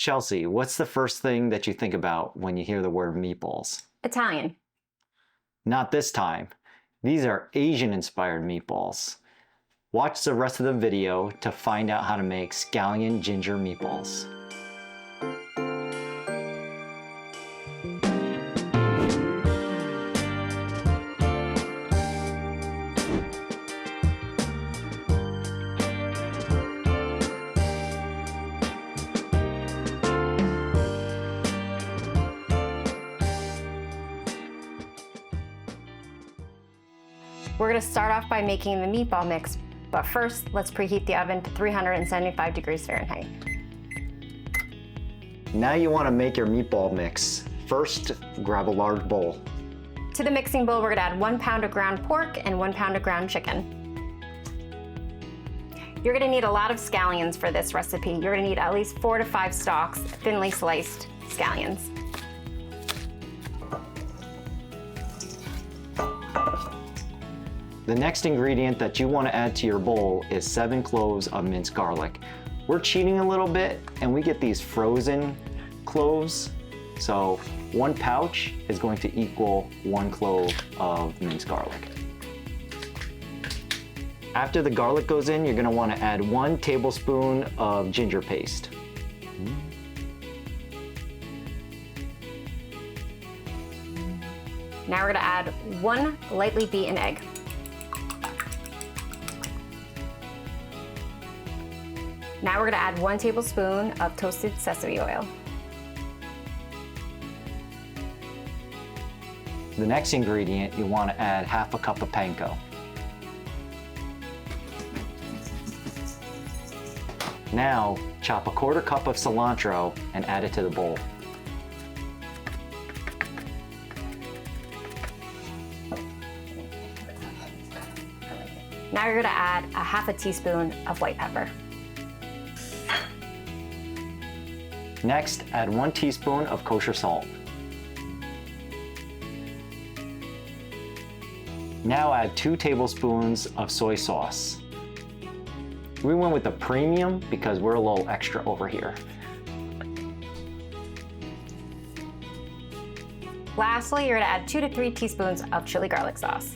Chelsea, what's the first thing that you think about when you hear the word meatballs? Italian. Not this time. These are Asian-inspired meatballs. Watch the rest of the video to find out how to make scallion ginger meatballs. We're gonna start off by making the meatball mix, but first, let's preheat the oven to 375 degrees Fahrenheit. Now you want to make your meatball mix. First, grab a large bowl. To the mixing bowl, we're gonna add 1 pound of ground pork and 1 pound of ground chicken. You're gonna need a lot of scallions for this recipe. You're gonna need at least 4 to 5 stalks, thinly sliced scallions. The next ingredient that you want to add to your bowl is 7 cloves of minced garlic. We're cheating a little bit and we get these frozen cloves. So 1 pouch is going to equal 1 clove of minced garlic. After the garlic goes in, you're going to want to add 1 tablespoon of ginger paste. Now we're gonna add 1 lightly beaten egg. Now we're gonna add 1 tablespoon of toasted sesame oil. The next ingredient, you want to add half a cup of panko. Now, chop a 1/4 cup of cilantro and add it to the bowl. Now you're gonna add a half a teaspoon of white pepper. Next, add 1 teaspoon of kosher salt. Now add 2 tablespoons of soy sauce. We went with the premium because we're a little extra over here. Lastly, you're gonna add 2 to 3 teaspoons of chili garlic sauce.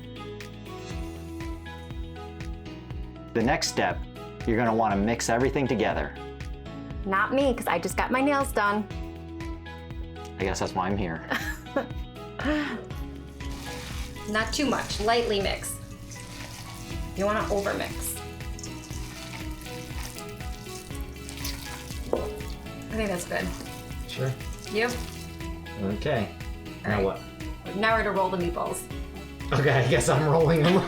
The next step, you're gonna wanna mix everything together. Not me, because I just got my nails done. I guess that's why I'm here. Not too much, lightly mix. You don't want to over mix. I think that's good. Sure. You? Okay. All Now right. what? Now we're gonna roll the meatballs. Okay, I guess I'm rolling them.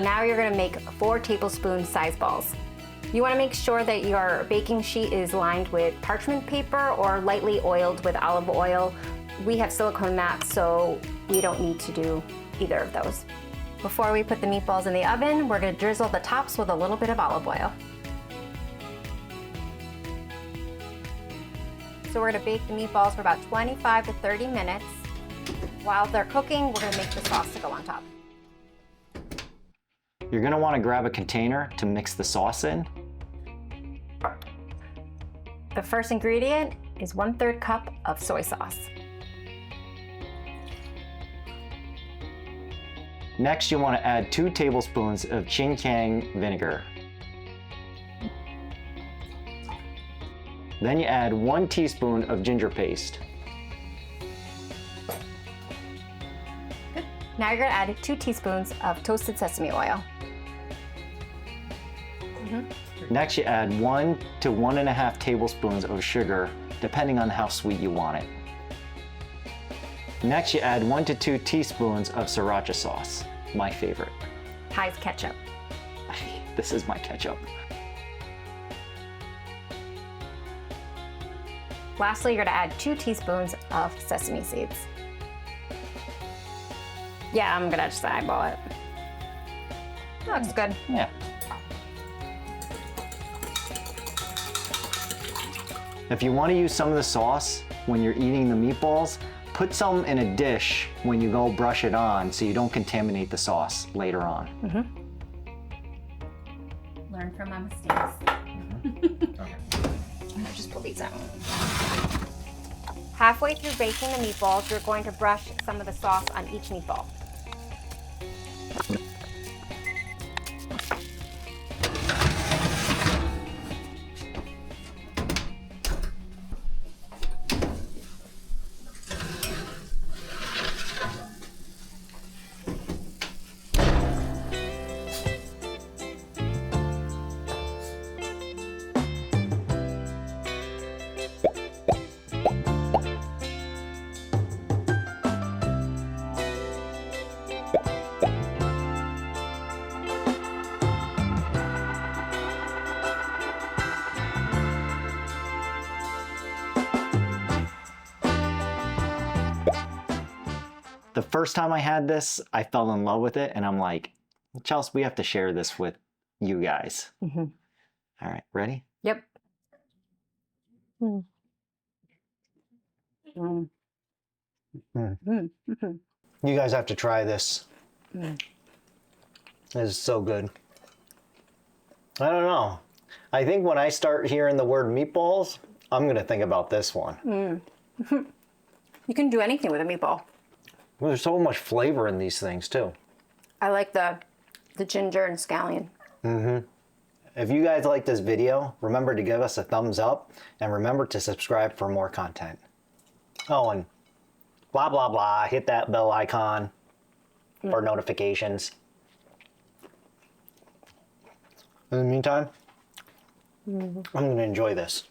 Now you're gonna make 4 tablespoon size balls. You wanna make sure that your baking sheet is lined with parchment paper or lightly oiled with olive oil. We have silicone mats, so we don't need to do either of those. Before we put the meatballs in the oven, we're gonna drizzle the tops with a little bit of olive oil. So we're gonna bake the meatballs for about 25 to 30 minutes. While they're cooking, we're gonna make the sauce to go on top. You're gonna wanna grab a container to mix the sauce in. The first ingredient is 1/3 cup of soy sauce. Next, you wanna add 2 tablespoons of Chinkiang vinegar. Then you add 1 teaspoon of ginger paste. Now you're gonna add 2 teaspoons of toasted sesame oil. Next, you add 1 to 1.5 tablespoons of sugar, depending on how sweet you want it. Next, you add 1 to 2 teaspoons of Sriracha Sauce, my favorite. High's ketchup. This is my ketchup. Lastly, you're gonna add 2 teaspoons of sesame seeds. Yeah, I'm gonna just eyeball it. That looks good. Yeah. If you want to use some of the sauce when you're eating the meatballs, put some in a dish when you go brush it on so you don't contaminate the sauce later on. Learn from my mistakes. Okay. Just pull these out. Halfway through baking the meatballs, you're going to brush some of the sauce on each meatball. The first time I had this, I fell in love with it, and I'm like, Chelsea, we have to share this with you guys. Mm-hmm. All right, ready? Yep. Mm. Mm. Mm. Mm. Mm-hmm. You guys have to try this. Mm. This is so good. I don't know. I think when I start hearing the word meatballs, I'm going to think about this one. Mm. You can do anything with a meatball. Well, there's so much flavor in these things, too. I like the ginger and scallion. Mm-hmm. If you guys like this video, remember to give us a thumbs up and remember to subscribe for more content. Oh, and blah, blah, blah. Hit that bell icon for notifications. In the meantime, I'm going to enjoy this.